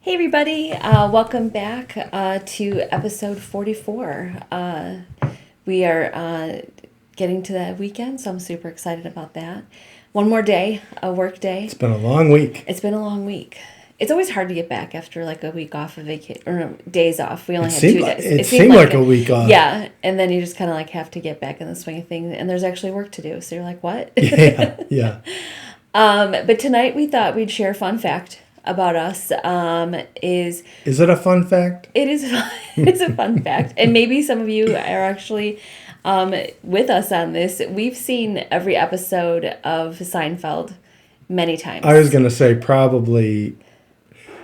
Hey everybody, welcome back to episode 44. We are getting to the weekend, so I'm super excited about that. One more day, a work day. It's been a long week. It's been a long week. It's always hard to get back after like a week off of vacation, or no, days off. We only had 2 days. It seemed like a week off. Yeah, and then you just kind of like have to get back in the swing of things, and there's actually work to do, so you're like, what? Yeah. But tonight we thought we'd share a fun fact about us. Is it a fun fact? It is. It's a fun fact, and maybe some of you are actually with us on this. We've seen every episode of Seinfeld many times. I was going to say probably,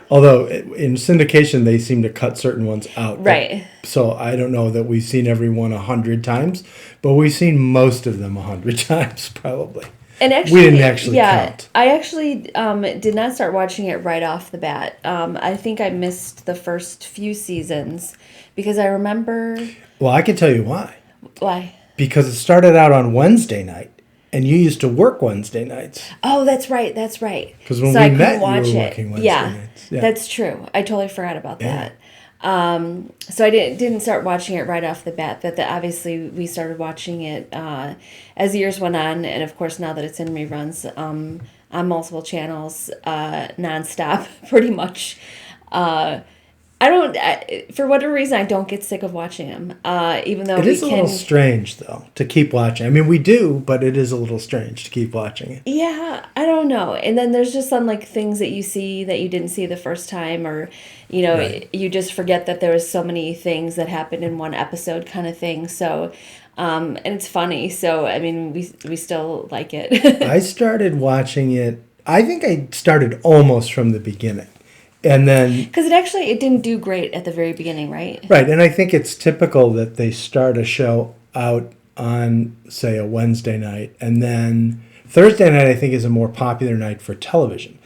although in syndication they seem to cut certain ones out. Right. So I don't know that we've seen every one 100 times, but we've seen most of them 100 times probably. And actually, we didn't actually count. I actually did not start watching it right off the bat. I think I missed the first few seasons because I remember... Well, I can tell you why. Why? Because it started out on Wednesday night, and you used to work Wednesday nights. Oh, that's right. That's right. Because when we met, you were working Wednesday nights. Yeah, that's true. I totally forgot about that. So I didn't start watching it right off the bat. That obviously we started watching it as years went on, and of course now that it's in reruns on multiple channels, nonstop, pretty much. For whatever reason, I don't get sick of watching them. Even though it is a little strange though to keep watching. I mean, we do, but it is a little strange to keep watching it. Yeah, I don't know. And then there's just some like things that you see that you didn't see the first time, or right. You just forget that there was so many things that happened in one episode, kind of thing. So, and it's funny. So I mean, we still like it. I started watching it. I think I started almost from the beginning. And then... Because it didn't do great at the very beginning, right? Right, and I think it's typical that they start a show out on, say, a Wednesday night, and then Thursday night, I think, is a more popular night for television.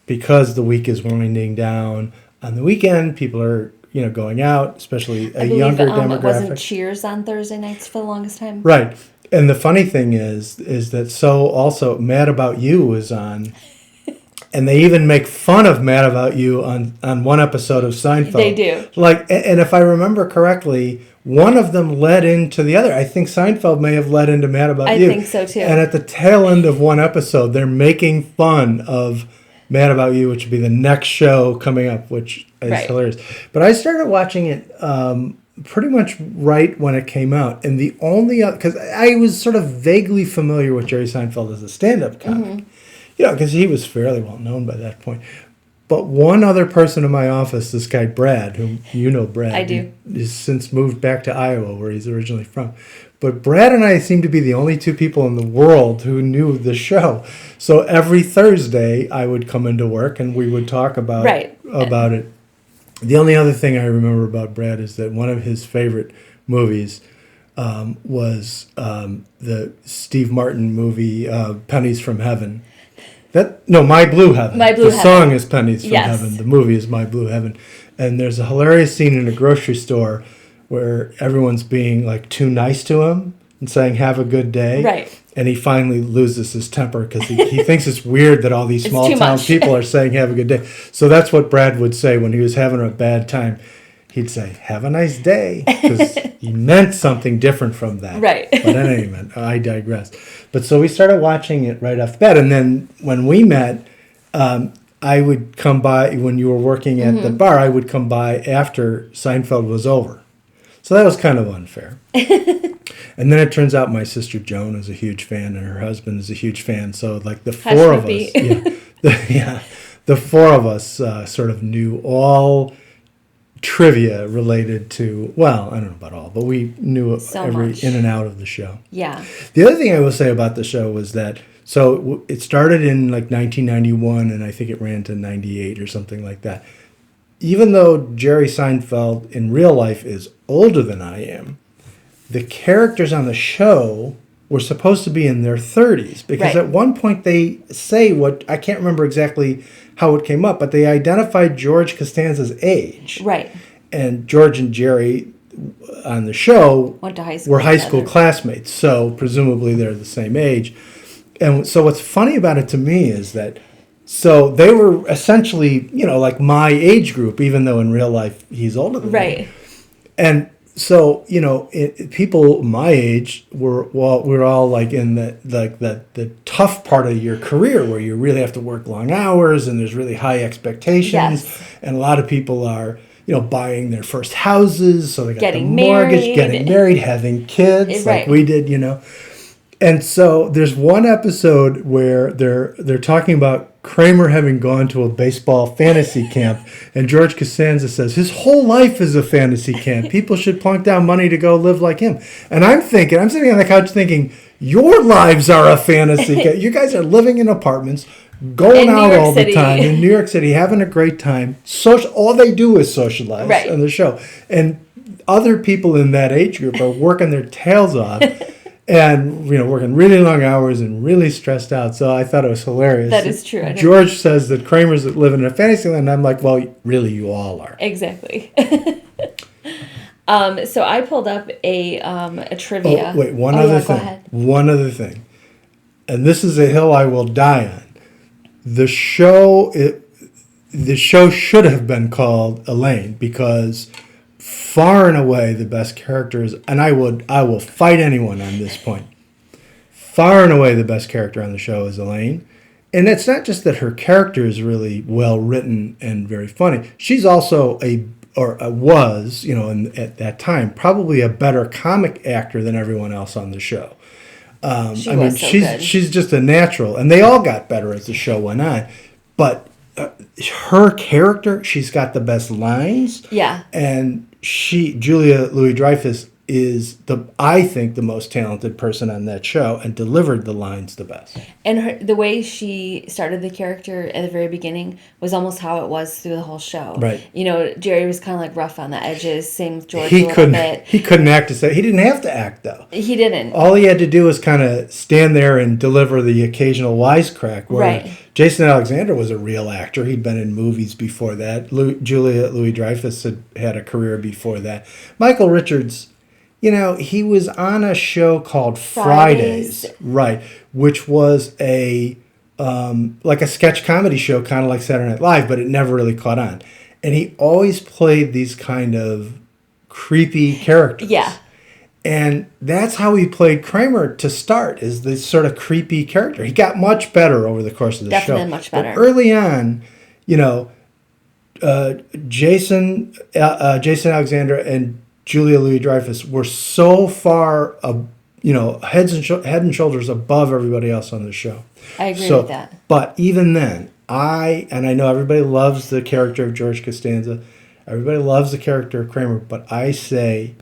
Because the week is winding down. On the weekend, people are, going out, especially a younger demographic. It wasn't Cheers on Thursday nights for the longest time? Right. And the funny thing is that so also Mad About You was on... And they even make fun of Mad About You on one episode of Seinfeld. They do. And if I remember correctly, one of them led into the other. I think Seinfeld may have led into Mad About You. I think so too. And at the tail end of one episode, they're making fun of Mad About You, which would be the next show coming up, which is hilarious. But I started watching it pretty much right when it came out. And the only other, because I was sort of vaguely familiar with Jerry Seinfeld as a stand-up comic. Mm-hmm. Because he was fairly well known by that point. But one other person in my office, this guy Brad, whom you know Brad. I do. He's since moved back to Iowa, where he's originally from. But Brad and I seem to be the only two people in the world who knew the show. So every Thursday, I would come into work and we would talk about it. The only other thing I remember about Brad is that one of his favorite movies was the Steve Martin movie, Pennies from Heaven. My Blue Heaven. The song is Pennies from Heaven. The movie is My Blue Heaven. And there's a hilarious scene in a grocery store where everyone's being like too nice to him and saying, have a good day. Right. And he finally loses his temper because he thinks it's weird that all these small town people are saying, have a good day. So that's what Brad would say when he was having a bad time. He'd say, have a nice day, because he meant something different from that. Right. But in any event, I digress. But so we started watching it right off the bat. And then when we met, I would come by, when you were working at the bar, I would come by after Seinfeld was over. So that was kind of unfair. And then it turns out my sister Joan is a huge fan and her husband is a huge fan. So like the four of us, the four of us sort of knew all trivia related to, well, I don't know about all, but we knew every in and out of the show. Yeah. The other thing I will say about the show was that, so it started in like 1991 and I think it ran to 98 or something like that. Even though Jerry Seinfeld in real life is older than I am, the characters on the show were supposed to be in their 30s because at one point they say I can't remember exactly how it came up, but they identified George Costanza's age. Right. And George and Jerry on the show went to high school were high school classmates, so presumably they're the same age. And so what's funny about it to me is that So they were essentially, like my age group, even though in real life he's older than me. Right. And so, people my age we're all like in the tough part of your career where you really have to work long hours and there's really high expectations. Yes. And a lot of people are, buying their first houses, so they got Getting the mortgage, married. getting married, having kids, Right. like we did, And so there's one episode where they're talking about Kramer having gone to a baseball fantasy camp, and George Costanza says his whole life is a fantasy camp. People should plunk down money to go live like him. And I'm sitting on the couch thinking, your lives are a fantasy camp. You guys are living in apartments, going out all the time in New York City, having a great time. All they do is socialize on the show. And other people in that age group are working their tails off. And, working really long hours and really stressed out. So I thought it was hilarious. That is true. George says that Kramer's living in a fantasy land. And I'm like, well, really, you all are. Exactly. So I pulled up a trivia. Oh, wait, one other thing. Go ahead. One other thing. And this is a hill I will die on. The show should have been called Elaine because far and away the best character is, and I will fight anyone on this point. Far and away the best character on the show is Elaine. And it's not just that her character is really well written and very funny. She's also was, at that time, probably a better comic actor than everyone else on the show. She's just a natural, and they all got better as the show went on. But her character, she's got the best lines. Yeah. And Julia Louis-Dreyfus is I think the most talented person on that show and delivered the lines the best. And the way she started the character at the very beginning was almost how it was through the whole show. Right. Jerry was kind of like rough on the edges. Same with George He a little bit. He couldn't act to say. He didn't have to act though. He didn't. All he had to do was kind of stand there and deliver the occasional wisecrack. Where Jason Alexander was a real actor. He'd been in movies before that. Julia Louis-Dreyfus had a career before that. Michael Richards, he was on a show called Fridays, right, which was like a sketch comedy show, kind of like Saturday Night Live, but it never really caught on. And he always played these kind of creepy characters. Yeah. And that's how he played Kramer to start, is this sort of creepy character. He got much better over the course of the show. Definitely much better. But early on, Jason Alexander and Julia Louis-Dreyfus were so far, head and shoulders above everybody else on the show. I agree with that. But even then, I know everybody loves the character of George Costanza. Everybody loves the character of Kramer. But I say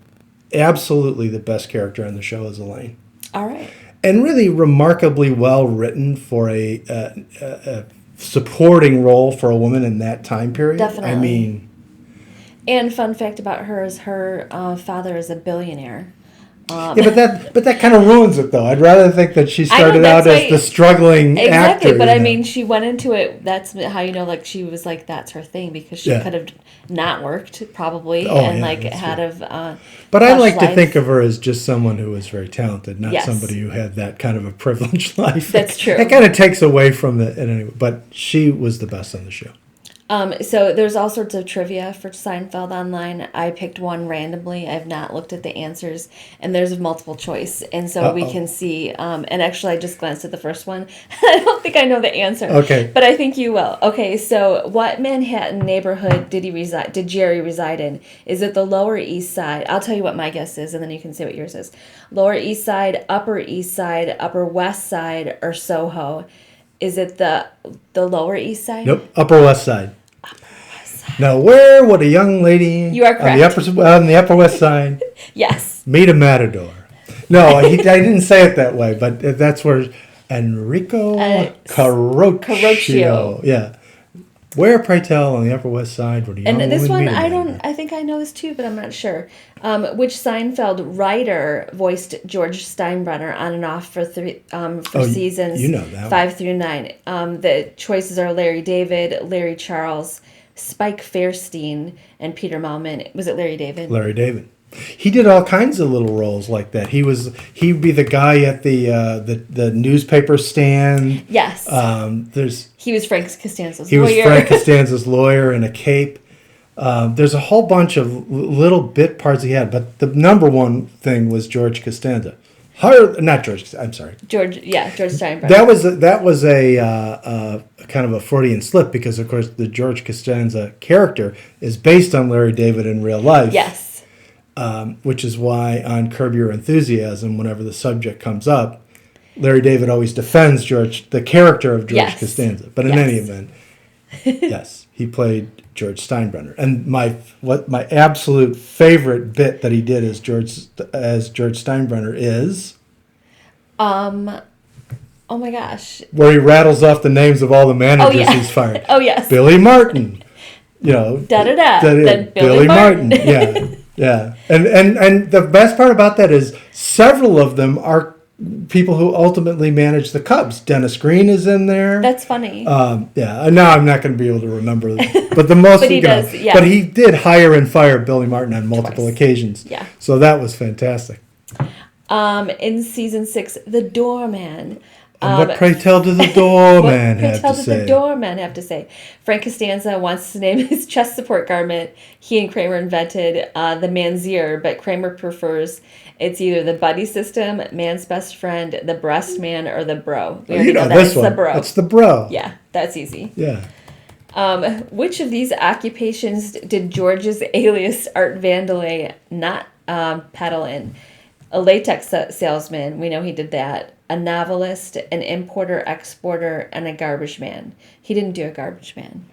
absolutely the best character on the show is Elaine. All right. And really remarkably well written for a supporting role for a woman in that time period. Definitely. And fun fact about her is her father is a billionaire. But that kind of ruins it, though. I'd rather think that she started out as the struggling actor. Exactly, but she went into it. That's how she was like that's her thing because she could have not worked probably had of. But I like to think of her as just someone who was very talented, not somebody who had that kind of a privileged life. That's true. It kind of takes away from it anyway. But she was the best on the show. So there's all sorts of trivia for Seinfeld online. I picked one randomly. I have not looked at the answers, and there's multiple choice, and so we can see. And actually, I just glanced at the first one. I don't think I know the answer. Okay, but I think you will. Okay, so what Manhattan neighborhood did Jerry reside in? Is it the Lower East Side? I'll tell you what my guess is, and then you can say what yours is. Lower East Side, Upper East Side, Upper West Side, or Soho? Is it the Lower East Side? Nope, Upper West Side. Now, where would a young lady you are correct. on the Upper West Side yes. meet a matador? No, I didn't say it that way, but that's where Enrico Carroccio. Yeah. Where, pray tell, on the Upper West Side would a young woman meet a matador? I think I know this too, but I'm not sure. Which Seinfeld writer voiced George Steinbrenner on and off for seasons 5 through 9? The choices are Larry David, Larry Charles, Spike Fairstein, and Peter Malman. Was it Larry David? Larry David. He did all kinds of little roles like that. He'd be the guy at the newspaper stand. Yes. He was Frank Costanza's lawyer. He was Frank Costanza's lawyer in a cape. There's a whole bunch of little bit parts he had, but the number one thing was George Costanza. Not George. I'm sorry. George Steinbrenner. That was a kind of a Freudian slip because, of course, the George Costanza character is based on Larry David in real life. Yes. Which is why on Curb Your Enthusiasm, whenever the subject comes up, Larry David always defends the character of George Costanza. But in any event, yes, he played George Steinbrenner. And my absolute favorite bit that he did as George Steinbrenner is... Oh my gosh. Where he rattles off the names of all the managers he's fired. Oh, yes. Billy Martin. Da-da-da. Then Billy Martin. Yeah. Yeah. And the best part about that is several of them are people who ultimately manage the Cubs. Dennis Green is in there. That's funny. Yeah. Now I'm not going to be able to remember. But the most... But he does, yeah. But he did hire and fire Billy Martin on multiple occasions. Yeah. So that was fantastic. In season 6, the doorman... what pray tell to the doorman have to say? The doorman have to say? Frank Costanza wants to name his chest support garment. He and Kramer invented the Manzier, but Kramer prefers it's either the buddy system, man's best friend, the breast man, or the bro. We already know that. It's the bro. It's the bro. Yeah, that's easy. Yeah. Which of these occupations did George's alias Art Vandelay not peddle in? A latex salesman, we know he did that. A novelist, an importer-exporter, and a garbage man. He didn't do a garbage man.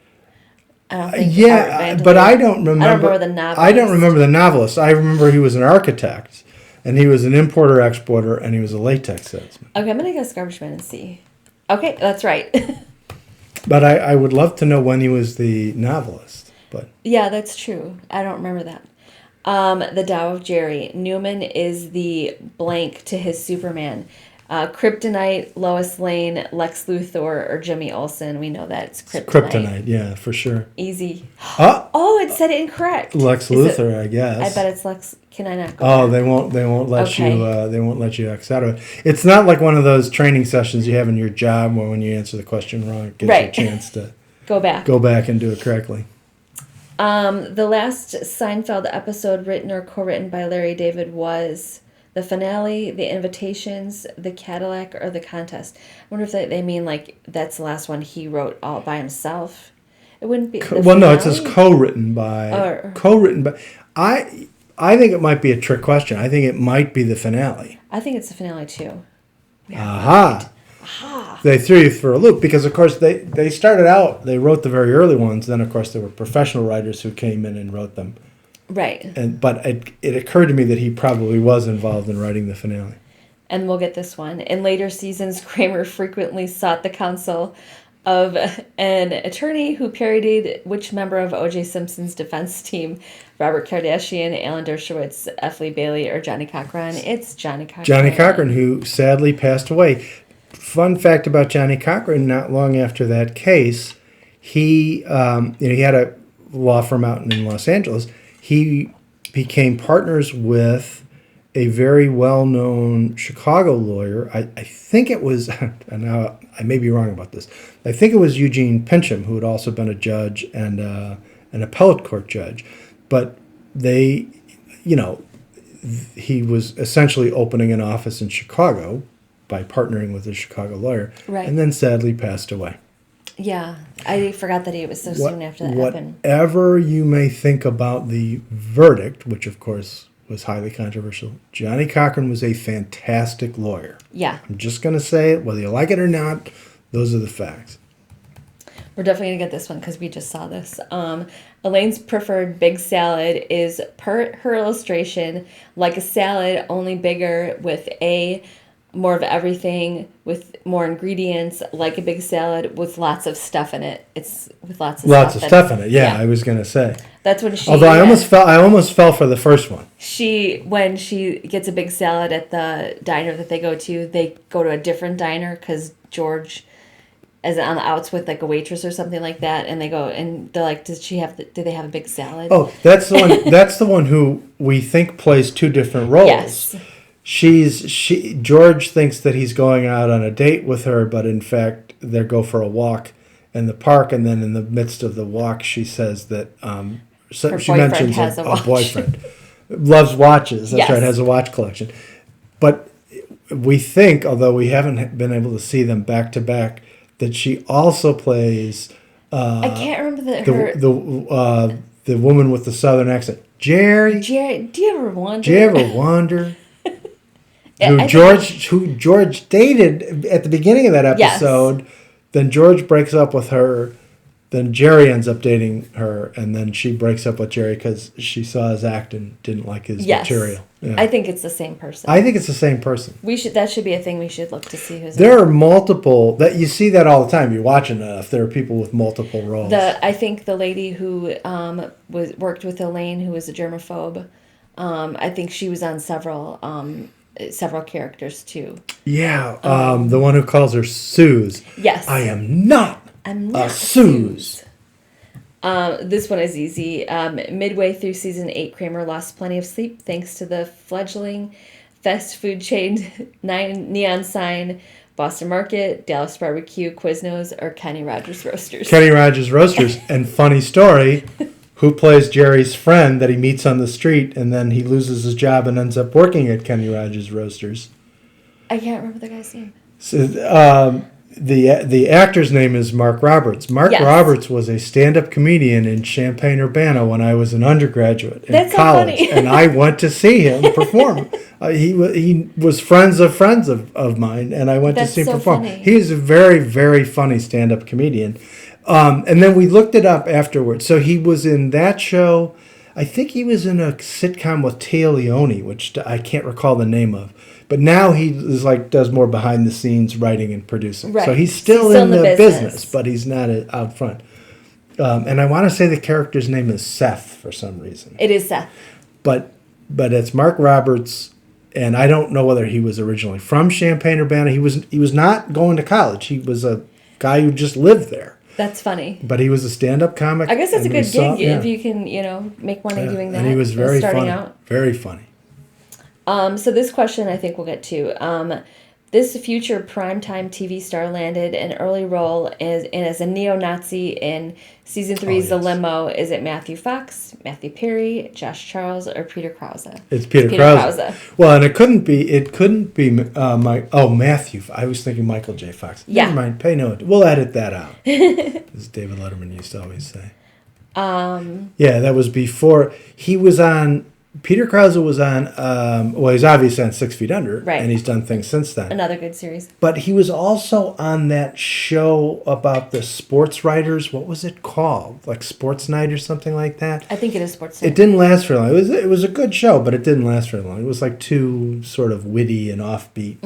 I don't think. But I don't remember. I don't remember the novelist. I don't remember the novelist. I remember he was an architect, and he was an importer-exporter, and he was a latex salesman. Okay, I'm gonna guess garbage man and see. Okay, that's right. But I would love to know when he was the novelist. But yeah, that's true. I don't remember that. The Tao of Jerry. Newman is the blank to his Superman. Kryptonite, Lois Lane, Lex Luthor, or Jimmy Olsen. We know that it's Kryptonite. Kryptonite, yeah, for sure. Easy. Oh, it said it incorrect. Lex Luthor, I guess. I bet it's Lex. Can I not go? Oh, back? They won't let you. They won't let you X out of it. It's not like one of those training sessions you have in your job where when you answer the question wrong, it gives you a chance to go back and do it correctly. The last Seinfeld episode written or co-written by Larry David was the finale, the invitations, the Cadillac, or the contest. I wonder if they mean like that's the last one he wrote all by himself. It wouldn't be. No, it says co-written by. Co-written by. I think it might be a trick question. I think it might be the finale. I think it's the finale too. Aha. They threw you for a loop because, of course, they started out, they wrote the very early ones. Then, of course, there were professional writers who came in and wrote them. Right. But it occurred to me that he probably was involved in writing the finale. And we'll get this one. In later seasons, Kramer frequently sought the counsel of an attorney who parodied which member of O.J. Simpson's defense team, Robert Kardashian, Alan Dershowitz, F. Lee Bailey, or Johnny Cochran. It's Johnny Cochran. Johnny Cochran, who sadly passed away. Fun fact about Johnny Cochran, not long after that case, he had a law firm out in Los Angeles. He became partners with a very well-known Chicago lawyer. I think it was, now I may be wrong about this, I think it was Eugene Pincham, who had also been a judge and an appellate court judge. But he was essentially opening an office in Chicago by partnering with a Chicago lawyer, and then sadly passed away. Yeah, I forgot that it was so soon after that happened. Whatever you may think about the verdict, which of course was highly controversial, Johnny Cochran was a fantastic lawyer. Yeah. I'm just going to say it, whether you like it or not, those are the facts. We're definitely going to get this one because we just saw this. Elaine's preferred big salad is, per her illustration, like a salad, only bigger with more of everything, with more ingredients, like a big salad with lots of stuff in it. It's with lots of stuff in it. Yeah, I was gonna say. That's when she. Although I almost fell for the first one. When she gets a big salad at the diner that they go to a different diner because George as on the outs with like a waitress or something like that, and they go and they're like, do they have a big salad? Oh, that's the one. That's the one who we think plays two different roles. Yes. George thinks that he's going out on a date with her, but in fact they go for a walk in the park, and then in the midst of the walk, she says that she mentions has a a watch. boyfriend loves watches. That's Yes. right, has a watch collection. But we think, although we haven't been able to see them back to back, that she also plays I can't remember her. the woman with the southern accent, Jerry. Jerry, do you ever wonder? Do you ever wonder? I Who George dated at the beginning of that episode. Yes. Then George breaks up with her. Then Jerry ends up dating her, and then she breaks up with Jerry because she saw his act and didn't like his material. Yeah. I think it's the same person. I think it's the same person. That should be a thing we should look to see who's. There are multiple that you see that all the time. You're watching enough. There are people with multiple roles. I think the lady who worked with Elaine, who was a germaphobe, I think she was on several characters too. Yeah, the one who calls her Suze. Yes. I'm not a Suze. This one is easy. Midway through season 8, Kramer lost plenty of sleep thanks to the fledgling fast food chain Neon Sign, Boston Market, Dallas Barbecue, Quiznos, or Kenny Rogers Roasters. Kenny Rogers Roasters. And funny story, who plays Jerry's friend that he meets on the street and then he loses his job and ends up working at Kenny Rogers Roasters? I can't remember the guy's name. So, the actor's name is Mark Roberts. Mark Roberts was a stand-up comedian in Champaign-Urbana when I was an undergraduate in college, so funny. and I went to see him perform. He was friends of mine, and I went to see him perform. Funny. He is a very, very funny stand-up comedian. And then we looked it up afterwards. So he was in that show. I think he was in a sitcom with Tia Leone, which I can't recall the name of. But now he is does more behind the scenes writing and producing. Right. So he's still in the business, but he's not out front. And I want to say the character's name is Seth for some reason. It is Seth. But it's Mark Roberts, and I don't know whether he was originally from Champaign-Urbana. He was not going to college. He was a guy who just lived there. That's funny. But he was a stand-up comic. I guess that's a good gig if you can, make money doing that. And he was very starting funny. Out. Very funny. So this question I think we'll get to. This future primetime TV star landed an early role as a neo-Nazi in season 3's The Limo. Is it Matthew Fox, Matthew Perry, Josh Charles, or Peter Krause? It's Peter Krause. Well, and it couldn't be Matthew. I was thinking Michael J. Fox. Yeah. Never mind. Pay no. We'll edit that out. As David Letterman used to always say. Yeah, that was before he was on. Peter Krause was on, he's obviously on 6 Feet Under, right. And he's done things since then. Another good series. But he was also on that show about the sports writers. What was it called? Like Sports Night or something like that? I think it is Sports Night. It didn't last very long. It was a good show, but it didn't last very long. It was too sort of witty and offbeat.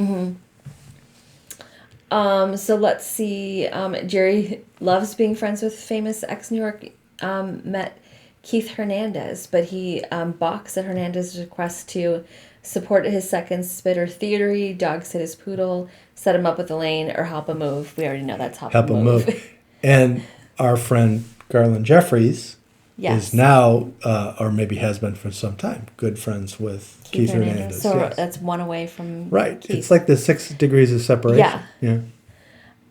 Mm-hmm. So let's see. Jerry loves being friends with famous ex-New York Met Keith Hernandez, but he balks at Hernandez's request to support his second spitter theory, dog sit his poodle, set him up with Elaine, or help him move. We already know that's help him move. And our friend Garland Jeffries is now, or maybe has been for some time, good friends with Keith Hernandez. So that's one away from Right. Keith. It's like the 6 degrees of separation. Yeah.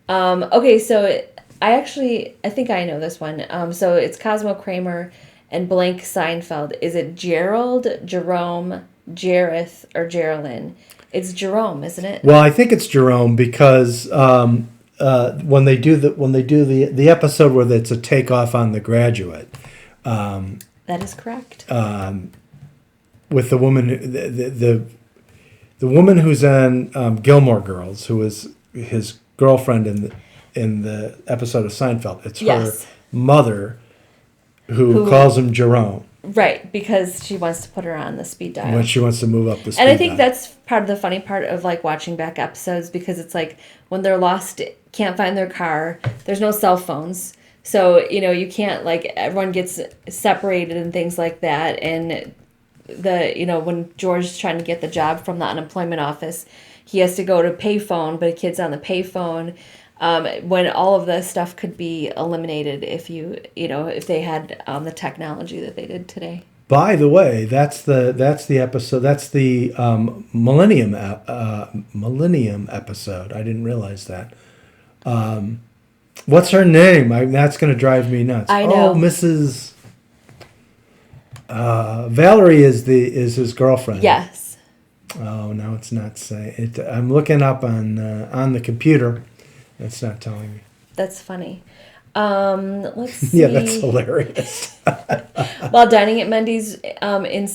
Okay, so I think I know this one. So it's Cosmo Kramer and blank Seinfeld. Is it Gerald, Jerome, Jareth, or Geraldine? It's Jerome, isn't it? Well, I think it's Jerome because when they do the episode where it's a takeoff on The Graduate. That is correct. With the woman, the woman who's on Gilmore Girls, who is his girlfriend in the episode of Seinfeld. It's her mother who calls him Jerome. Right, because she wants to put her on the speed dial. When she wants to move up the speed dial. And I think dial. that's part of the funny part of watching back episodes, because it's when they're lost, can't find their car, there's no cell phones. So, you can't, everyone gets separated and things like that. And when George's trying to get the job from the unemployment office, he has to go to payphone, but a kid's on the payphone. when all of this stuff could be eliminated if if they had the technology that they did today. By the way, that's the episode. That's the Millennium episode. I didn't realize that. What's her name? That's going to drive me nuts. I know. Oh, Mrs. Valerie is his girlfriend. Yes. Oh, no, it's not saying it. I'm looking up on the computer. It's not telling me. That's funny. Let's see. Yeah, that's hilarious. While dining at Mendy's in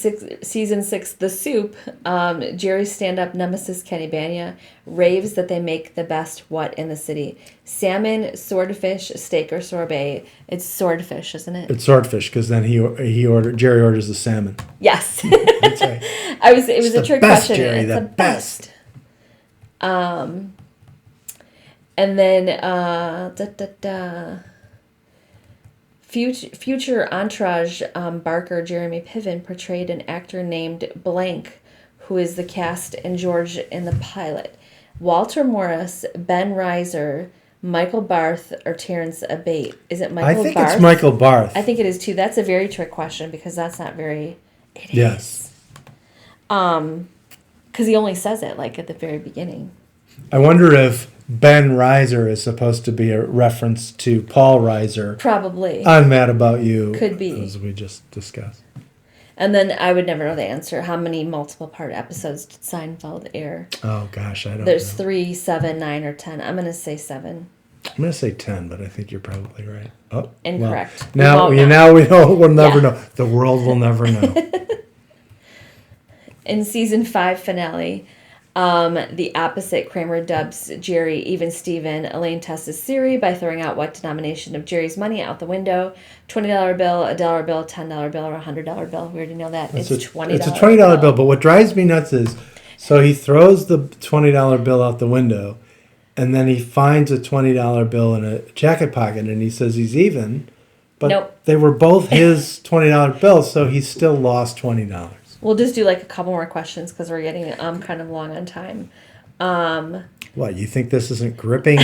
season 6, The Soup, Jerry's stand-up nemesis Kenny Bania raves that they make the best what in the city? Salmon, swordfish, steak, or sorbet? It's swordfish, isn't it? It's swordfish because then Jerry orders the salmon. Yes. That's right. It was a trick question. Jerry, It's the best. And then future Entourage Barker Jeremy Piven portrayed an actor named Blank, who is the cast and George in the pilot. Walter Morris, Ben Reiser, Michael Barth, or Terrence Abate. Is it Michael Barth? I think it's Michael Barth. I think it is too. That's a very trick question because that's not very... It Yes. Because he only says it like at the very beginning. I wonder if Ben Reiser is supposed to be a reference to Paul Reiser. Probably. I'm Mad About You. Could be. As we just discussed. And then I would never know the answer. How many multiple part episodes did Seinfeld air? Oh, gosh, I don't know. There's 3, 7, 9, or 10. I'm going to say 7. I'm going to say 10, but I think you're probably right. Oh, Incorrect. Well, now we know. We'll never know. The world will never know. In season 5 finale, the opposite Kramer dubs Jerry even Steven. Elaine tests Siri by throwing out what denomination of Jerry's money out the window. $20 bill, a dollar bill, $10 bill, or a $100 bill. We already know that. It's $20. It's a $20 bill. But what drives me nuts is, so he throws the $20 bill out the window, and then he finds a $20 bill in a jacket pocket, and he says he's even. But nope. They were both his $20 bills, so he still lost $20. We'll just do like a couple more questions because we're getting kind of long on time. What, you think this isn't gripping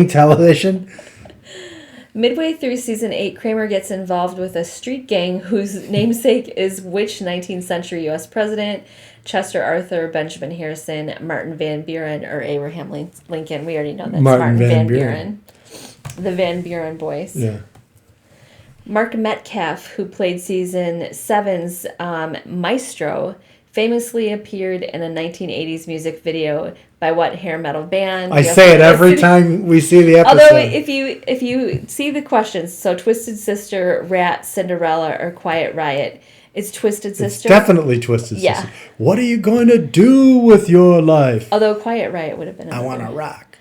television? Midway through season 8, Kramer gets involved with a street gang whose namesake is which 19th century U.S. president? Chester Arthur, Benjamin Harrison, Martin Van Buren, or Abraham Lincoln? We already know that's Martin Van Buren. The Van Buren boys. Yeah. Mark Metcalf, who played season 7's Maestro, famously appeared in a 1980s music video by what hair metal band? I say it every time we see the episode. Although if you see the questions, so Twisted Sister, Rat, Cinderella, or Quiet Riot, it's Twisted Sister. It's definitely Twisted Sister. What are you going to do with your life? Although Quiet Riot would have been. I want to rock.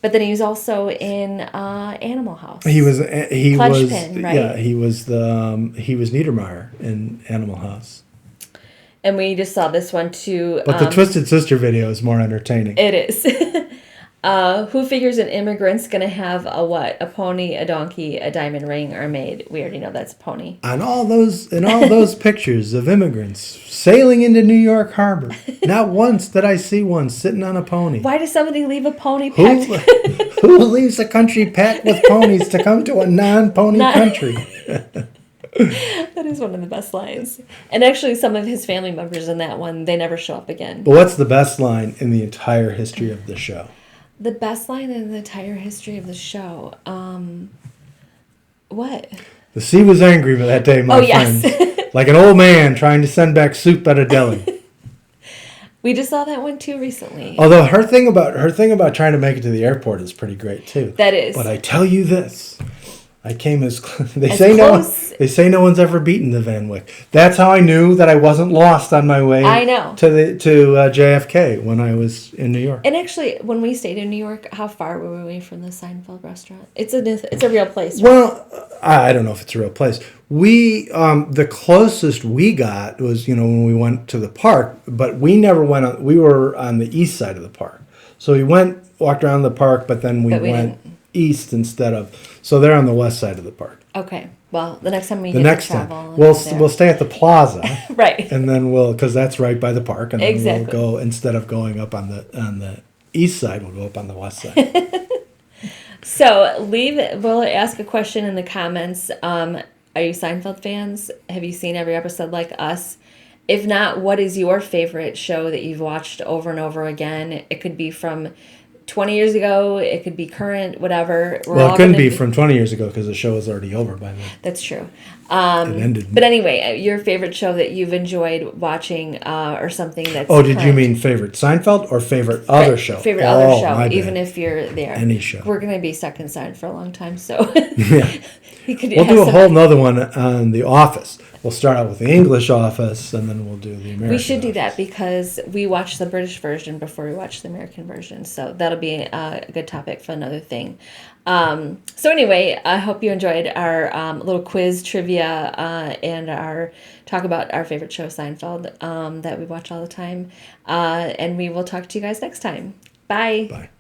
But then he was also in Animal House. He was Pledgepen, right? Yeah, he was Niedermeyer in Animal House. And we just saw this one too. But the Twisted Sister video is more entertaining. It is. Who figures an immigrant's going to have a what? A pony, a donkey, a diamond ring, or a maid? We already know that's a pony. In all those pictures of immigrants sailing into New York Harbor, not once did I see one sitting on a pony. Why does somebody leave a pony packed? Who leaves a country packed with ponies to come to a non-pony country? That is one of the best lines. And actually, some of his family members in that one, they never show up again. But what's the best line in the entire history of the show? The best line in the entire history of the show. What? The sea was angry that day, my friends. Yes. Like an old man trying to send back soup at a deli. We just saw that one too recently. Although her thing about trying to make it to the airport is pretty great too. That is. But I tell you this, I came as they as say close. They say no one's ever beaten the Van Wyck. That's how I knew that I wasn't lost on my way. I know. to JFK when I was in New York. And actually, when we stayed in New York, how far were we away from the Seinfeld restaurant? It's a real place. Right? Well, I don't know if it's a real place. We the closest we got was when we went to the park, but we never went on. We were on the east side of the park, so we walked around the park, but then we went east instead of. So they're on the west side of the park. Okay. Well, the next time we travel, we'll stay at the plaza, right? And then because that's right by the park, and then exactly. we'll go instead of going up on the east side would go up on the west side. So we'll ask a question in the comments. Are you Seinfeld fans? Have you seen every episode like us? If not, what is your favorite show that you've watched over and over again? It could be from 20 years ago. It could be current, whatever. Well, it couldn't be from 20 years ago because the show was already over by then. That's true. It ended. But anyway, your favorite show that you've enjoyed watching or something that's Oh, did you current. mean favorite Seinfeld or favorite other show? Favorite other show, my even bad. if you're there. Any show. We're going to be stuck inside for a long time, so Yeah. you could We'll have do a some- whole nother one on The Office. We'll start out with the English Office, and then we'll do the American We should do Office. that because we watched the British version before we watched the American version. So that'll be a good topic for another thing. So anyway, I hope you enjoyed our little quiz trivia and our talk about our favorite show, Seinfeld, that we watch all the time. And we will talk to you guys next time. Bye. Bye.